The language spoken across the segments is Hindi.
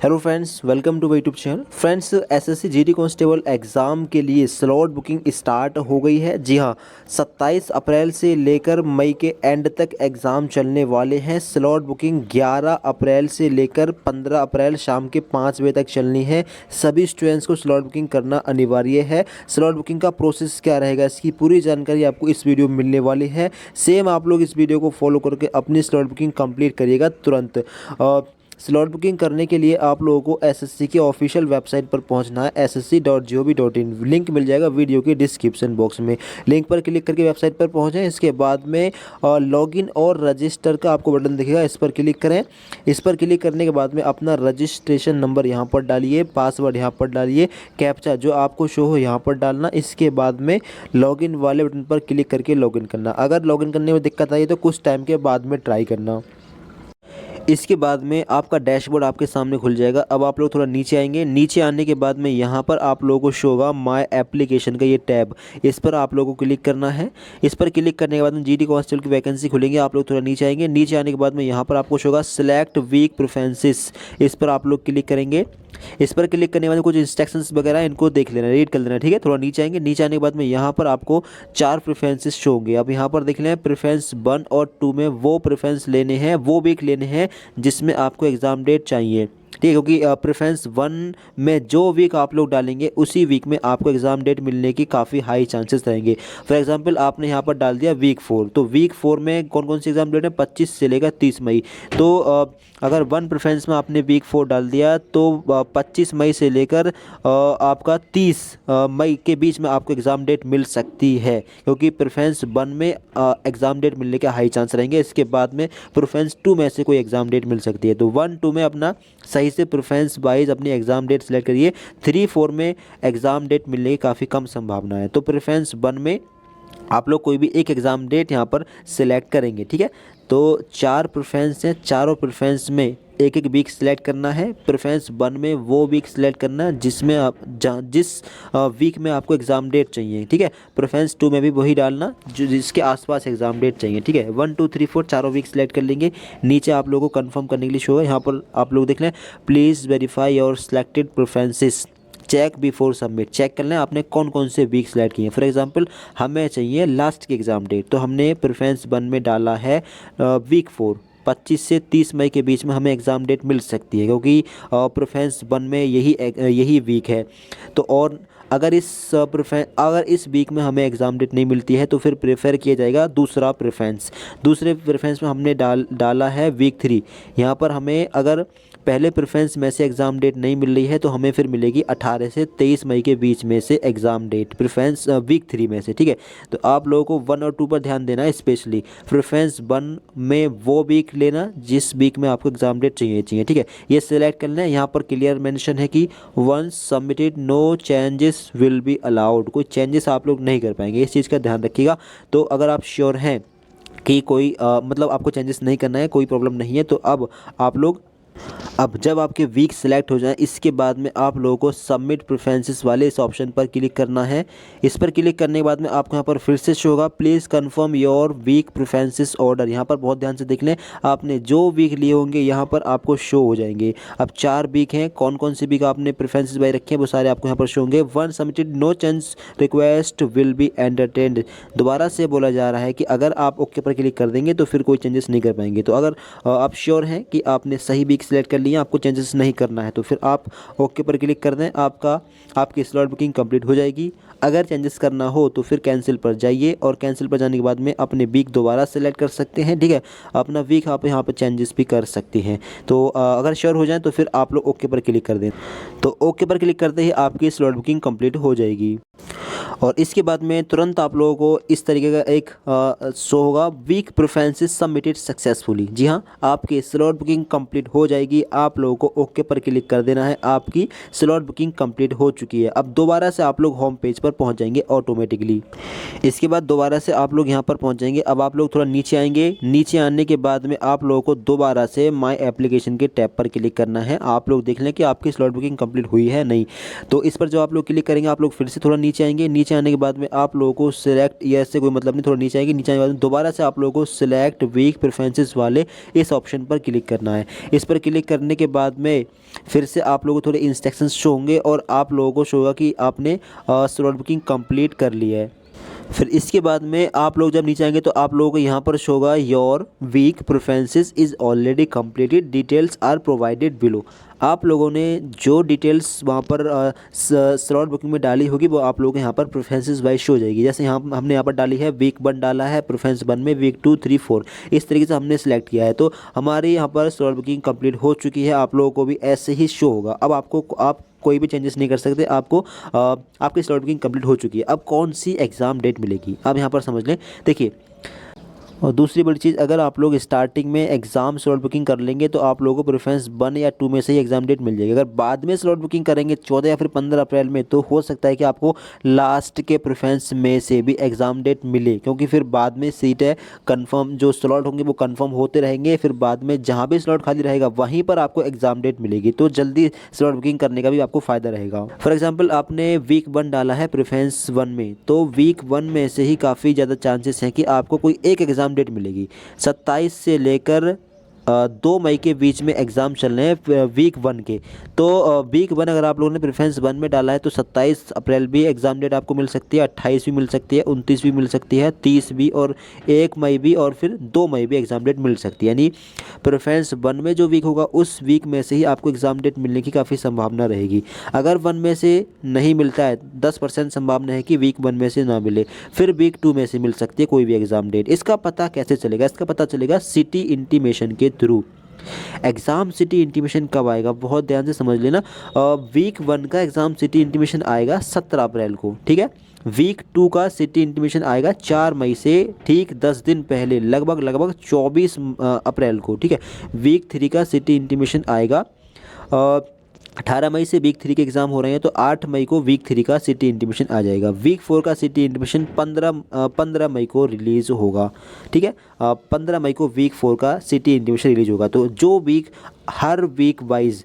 Hello friends, welcome to my YouTube channel. Friends, SSC GD constable exam के लिए स्लॉट बुकिंग स्टार्ट हो गई है। जी हाँ, 27 अप्रैल से लेकर मई के एंड तक एग्ज़ाम चलने वाले हैं। स्लॉट बुकिंग 11 अप्रैल से लेकर 15 अप्रैल शाम के 5 बजे तक चलनी है। सभी स्टूडेंट्स को स्लॉट बुकिंग करना अनिवार्य है। स्लॉट बुकिंग का प्रोसेस क्या रहेगा, इसकी पूरी जानकारी आपको इस वीडियो में मिलने वाली है। सेम आप लोग इस वीडियो को फॉलो करके अपनी स्लॉट बुकिंग कंप्लीट करिएगा तुरंत। स्लॉट बुकिंग करने के लिए आप लोगों को एसएससी की ऑफिशियल वेबसाइट पर पहुंचना है, ssc.gov.in। लिंक मिल जाएगा वीडियो के डिस्क्रिप्शन बॉक्स में। लिंक पर क्लिक करके वेबसाइट पर पहुंचें। इसके बाद में लॉगिन और रजिस्टर का आपको बटन दिखेगा, इस पर क्लिक करें। इस पर क्लिक करने के बाद में अपना रजिस्ट्रेशन नंबर यहाँ पर डालिए, पासवर्ड यहाँ पर डालिए, कैप्चा जो आपको शो हो यहाँ पर डालना। इसके बाद में लॉगिन वाले बटन पर क्लिक करके लॉगिन करना। अगर लॉगिन करने में दिक्कत आई तो कुछ टाइम के बाद में ट्राई करना। इसके बाद में आपका डैशबोर्ड आपके सामने खुल जाएगा। अब आप लोग थोड़ा नीचे आएंगे। नीचे आने के बाद में यहाँ पर आप लोगों को शो होगा माय एप्लीकेशन का ये टैब, इस पर आप लोगों को क्लिक करना है। इस पर क्लिक करने के बाद में जीडी कांस्टेबल की वैकेंसी खुलेंगे। आप लोग थोड़ा नीचे आएंगे। नीचे आने के बाद में यहाँ पर आपको शो होगा सिलेक्ट वीक प्रेफरेंसेस, इस पर आप लोग क्लिक करेंगे। इस पर क्लिक करने के बाद कुछ इंस्ट्रक्शंस वगैरह इनको देख लेना, रीड कर लेना, ठीक है। थोड़ा नीचे आएंगे। नीचे आने के बाद में यहाँ पर आपको 4 प्रेफरेंसेस शो होंगे। अब यहाँ पर देख लें, प्रेफरेंस 1 और 2 में वो प्रेफरेंस लेने हैं, वो वीक लेने हैं जिसमें आपको एग्ज़ाम डेट चाहिए, ठीक है। क्योंकि प्रेफरेंस 1 में जो वीक आप लोग डालेंगे उसी वीक में आपको एग्ज़ाम डेट मिलने की काफ़ी हाई चांसेस रहेंगे। फॉर एग्जांपल आपने यहाँ पर डाल दिया वीक 4, तो वीक 4 में कौन कौन सी एग्ज़ाम डेट है, 25 से लेकर 30 मई। तो अगर 1 प्रेफरेंस में आपने वीक 4 डाल दिया तो 25 मई से लेकर आपका 30 मई के बीच में आपको एग्ज़ाम डेट मिल सकती है, क्योंकि प्रेफरेंस 1 में एग्ज़ाम डेट मिलने के हाई चांस रहेंगे। इसके बाद में प्रेफरेंस 2 में से कोई एग्ज़ाम डेट मिल सकती है। तो 1, 2 में अपना सही से प्रेफरेंस वाइज अपनी एग्ज़ाम डेट सेलेक्ट करिए। 3, 4 में एग्ज़ाम डेट मिलने की काफ़ी कम संभावना है। तो प्रेफरेंस 1 में आप लोग कोई भी एक एग्ज़ाम डेट यहाँ पर सिलेक्ट करेंगे, ठीक है। तो 4 प्रेफरेंस हैं, चारों प्रेफरेंस में एक एक वीक सिलेक्ट करना है। प्रेफरेंस 1 में वो वीक सिलेक्ट करना है जिसमें आप जिस वीक में आपको एग्ज़ाम डेट चाहिए, ठीक है। प्रेफरेंस 2 में भी वही डालना जो जिसके आसपास एग्ज़ाम डेट चाहिए, ठीक है। 1, 2, 3, 4 चारों वीक सिलेक्ट कर लेंगे। नीचे आप लोगों को कंफर्म करने के लिए शो है, यहाँ पर आप लोग देख लें, please verify your selected preferences, check before submit. चेक कर लें आपने कौन कौन से वीक सिलेक्ट किए हैं। फॉर एग्जांपल हमें चाहिए लास्ट की एग्ज़ाम डेट, तो हमने प्रेफरेंस 1 में डाला है वीक 4, 25 से 30 मई के बीच में हमें एग्ज़ाम डेट मिल सकती है, क्योंकि प्रेफरेंस 1 में यही वीक है। तो और अगर इस वीक में हमें एग्ज़ाम डेट नहीं मिलती है तो फिर प्रेफर किया जाएगा दूसरा प्रेफरेंस। दूसरे प्रेफरेंस में हमने डाला है वीक 3। यहाँ पर हमें अगर पहले प्रेफरेंस में से एग्ज़ाम डेट नहीं मिल रही है तो हमें फिर मिलेगी 18 से 23 मई के बीच में से एग्ज़ाम डेट, प्रेफरेंस वीक 3 में से, ठीक है। तो आप लोगों को 1 और 2 पर ध्यान देना है स्पेशली। प्रेफरेंस 1 में वो वीक लेना जिस वीक में आपको एग्ज़ाम डेट चाहिए, ठीक है। ये सिलेक्ट करना है। यहाँ पर क्लियर मेंशन है कि once submitted no changes will be allowed, कोई चेंजेस आप लोग नहीं कर पाएंगे, इस चीज़ का ध्यान रखिएगा। तो अगर आप श्योर हैं कि कोई मतलब आपको चेंजेस नहीं करना है, कोई प्रॉब्लम नहीं है, तो अब जब आपके वीक सिलेक्ट हो जाए इसके बाद में आप लोगों को सबमिट प्रेफरेंसेस वाले इस ऑप्शन पर क्लिक करना है। इस पर क्लिक करने के बाद में आपको यहाँ पर फिर से शो होगा please confirm your week preferences order. यहाँ पर बहुत ध्यान से देख लें, आपने जो वीक लिए होंगे यहाँ पर आपको शो हो जाएंगे। अब 4 वीक हैं, कौन कौन से वीक आपने प्रेफरेंसेस बाई रखे हैं वो सारे आपको यहाँ पर शो होंगे। 1 submitted no change request will be entertained. दोबारा से बोला जा रहा है कि अगर आप ओके पर क्लिक कर देंगे तो फिर कोई चेंजेस नहीं कर पाएंगे। तो अगर आप श्योर हैं कि आपने सही वीक सिलेक्ट कर लिया, आपको चेंजेस नहीं करना है, तो फिर आप ओके पर क्लिक कर दें, आपकी स्लॉट बुकिंग कंप्लीट हो जाएगी। अगर चेंजेस करना हो तो फिर कैंसिल पर जाइए और कैंसिल पर जाने के बाद में अपने वीक दोबारा सेलेक्ट कर सकते हैं, ठीक है। अपना वीक आप यहाँ पर चेंजेस भी कर सकते हैं। तो अगर श्योर हो जाए तो फिर आप लोग ओके पर क्लिक कर दें। तो ओके पर क्लिक करते ही आपकी स्लॉट बुकिंग कंप्लीट हो जाएगी। और इसके बाद में तुरंत आप लोगों को इस तरीके का एक शो होगा वीक प्रेफरेंसेस सबमिटेड सक्सेसफुली। जी हाँ, आपकी स्लॉट बुकिंग कंप्लीट हो जाएगी। आप लोगों को ओके पर क्लिक कर देना है, आपकी स्लॉट बुकिंग कंप्लीट हो चुकी है। अब दोबारा से आप लोग होम पेज पर पहुंच जाएंगे ऑटोमेटिकली। इसके बाद दोबारा से आप लोग यहां पर पहुंच जाएंगे। अब आप लोग थोड़ा नीचे आएंगे। नीचे आने के बाद में आप लोगों को दोबारा से माय एप्लीकेशन के टैब पर क्लिक करना है। आप लोग देख लें कि आपकी स्लॉट बुकिंग कंप्लीट हुई है नहीं। तो इस पर जो आप लोग क्लिक करेंगे, आप लोग फिर से थोड़ा नीचे आएंगे। नीचे नीचे आने के बाद में आप लोगों को सिलेक्ट यस से कोई मतलब नहीं, थोड़ा नीचे आएगी, नीचे आने के बाद में दोबारा से आप लोगों को सिलेक्ट वीक प्रेफरेंसेस वाले इस ऑप्शन पर क्लिक करना है। इस पर क्लिक करने के बाद में फिर से आप लोगों को थोड़े इंस्ट्रक्शंस शो होंगे और आप लोगों को शो होगा कि आपने स्लॉट बुकिंग कंप्लीट कर ली है। फिर इसके बाद में आप लोग जब नीचे आएंगे तो आप लोगों को यहाँ पर शो होगा your week preferences is already completed, details are provided below. आप लोगों ने जो डिटेल्स वहाँ पर स्लॉट बुकिंग में डाली होगी वो आप लोगों को यहाँ पर प्रेफरेंसेस वाइज शो हो जाएगी। जैसे यहाँ हमने यहाँ पर डाली है वीक 1 डाला है, प्रेफरेंस 1 में वीक 2, 3, 4 इस तरीके से हमने सेलेक्ट किया है। तो हमारी यहाँ पर स्लॉट बुकिंग कंप्लीट हो चुकी है, आप लोगों को भी ऐसे ही शो होगा। अब आप कोई भी चेंजेस नहीं कर सकते, आपको आपकी स्लॉट बुकिंग कंप्लीट हो चुकी है। अब कौन सी एग्ज़ाम डेट मिलेगी अब यहाँ पर समझ लें। देखिए, और दूसरी बड़ी चीज़, अगर आप लोग स्टार्टिंग में एग्ज़ाम स्लॉट बुकिंग कर लेंगे तो आप लोगों को प्रेफरेंस 1 या 2 में से ही एग्ज़ाम डेट मिल जाएगी। अगर बाद में स्लॉट बुकिंग करेंगे 14 या फिर 15 अप्रैल में, तो हो सकता है कि आपको लास्ट के प्रेफरेंस में से भी एग्ज़ाम डेट मिले, क्योंकि फिर बाद में सीटें कंफर्म, जो स्लॉट होंगे वो कंफर्म होते रहेंगे। फिर बाद में जहाँ भी स्लॉट खाली रहेगा वहीं पर आपको एग्ज़ाम डेट मिलेगी, तो जल्दी स्लॉट बुकिंग करने का भी आपको फ़ायदा रहेगा। फॉर एग्जाम्पल, आपने वीक 1 डाला है प्रेफरेंस 1 में, तो वीक 1 में से ही काफ़ी ज़्यादा चांसेस हैं कि आपको कोई एक एग्ज़ाम डेट मिलेगी। 27 से लेकर 2 मई के बीच में एग्ज़ाम चल रहे हैं वीक 1 के। तो वीक 1 अगर आप लोगों ने प्रेफरेंस 1 में डाला है तो 27 अप्रैल भी एग्ज़ाम डेट आपको मिल सकती है, 28 भी मिल सकती है, 29 भी मिल सकती है, 30 भी, और 1 मई भी, और फिर 2 मई भी एग्ज़ाम डेट मिल सकती है। यानी प्रेफरेंस 1 में जो वीक होगा उस वीक में से ही आपको एग्ज़ाम डेट मिलने की काफ़ी संभावना रहेगी। अगर 1 में से नहीं मिलता है, 10% संभावना है कि वीक 1 में से ना मिले, फिर वीक 2 में से मिल सकती है कोई भी एग्ज़ाम डेट। इसका पता कैसे चलेगा? इसका पता चलेगा सिटी इंटीमेशन के थ्रू। एग्ज़ाम सिटी इंटीमेशन कब आएगा, बहुत ध्यान से समझ लेना। वीक 1 का एग्ज़ाम सिटी इंटीमेशन आएगा 17 अप्रैल को, ठीक है। वीक 2 का सिटी इंटीमेशन आएगा 4 मई से ठीक 10 दिन पहले, लगभग 24 अप्रैल को, ठीक है। वीक 3 का सिटी इंटीमेशन आएगा 18 मई से वीक 3 के एग्ज़ाम हो रहे हैं, तो 8 मई को वीक 3 का सिटी इंटीमेशन आ जाएगा। वीक 4 का सिटी इंटीमेशन 15 मई को रिलीज़ होगा, ठीक है। 15 मई को वीक 4 का सिटी इंटीमेशन रिलीज होगा। तो जो वीक, हर वीक वाइज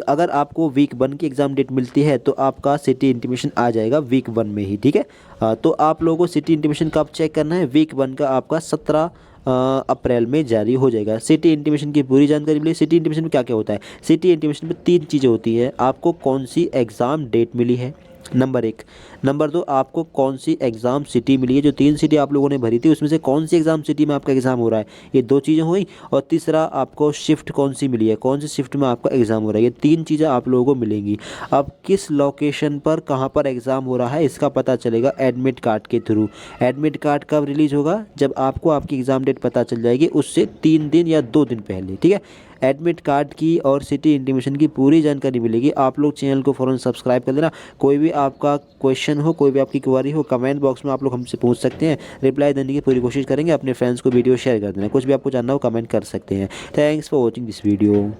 अगर आपको वीक 1 की एग्ज़ाम डेट मिलती है तो आपका सिटी इंटीमेशन आ जाएगा वीक 1 में ही, ठीक है। तो आप लोगों को सिटी इंटीमेशन कब चेक करना है? वीक 1 का आपका 17 अप्रैल में जारी हो जाएगा। सिटी इंटीमेशन की पूरी जानकारी मिली। सिटी इंटीमेशन में क्या क्या होता है? सिटी इंटीमेशन में 3 चीज़ें होती हैं। आपको कौन सी एग्ज़ाम डेट मिली है, नंबर 1। नंबर 2, आपको कौन सी एग्ज़ाम सिटी मिली है, जो 3 सिटी आप लोगों ने भरी थी उसमें से कौन सी एग्ज़ाम सिटी में आपका एग्ज़ाम हो रहा है, ये 2 चीज़ें हुई। और तीसरा, आपको शिफ्ट कौन सी मिली है, कौन सी शिफ्ट में आपका एग्ज़ाम हो रहा है। ये 3 चीज़ें आप लोगों को मिलेंगी। अब किस लोकेशन पर कहाँ पर एग्ज़ाम हो रहा है इसका पता चलेगा एडमिट कार्ड के थ्रू। एडमिट कार्ड कब रिलीज़ होगा? जब आपको आपकी एग्ज़ाम डेट पता चल जाएगी उससे 3 दिन या 2 दिन पहले, ठीक है। एडमिट कार्ड की और सिटी इंटीमेशन की पूरी जानकारी मिलेगी। आप लोग चैनल को फ़ौरन सब्सक्राइब कर देना। कोई भी आपका क्वेश्चन हो, कोई भी आपकी क्वेरी हो, कमेंट बॉक्स में आप लोग हमसे पूछ सकते हैं, रिप्लाई देने की पूरी कोशिश करेंगे। अपने फ्रेंड्स को वीडियो शेयर कर देना। कुछ भी आपको जानना हो कमेंट कर सकते हैं। Thanks for watching this video.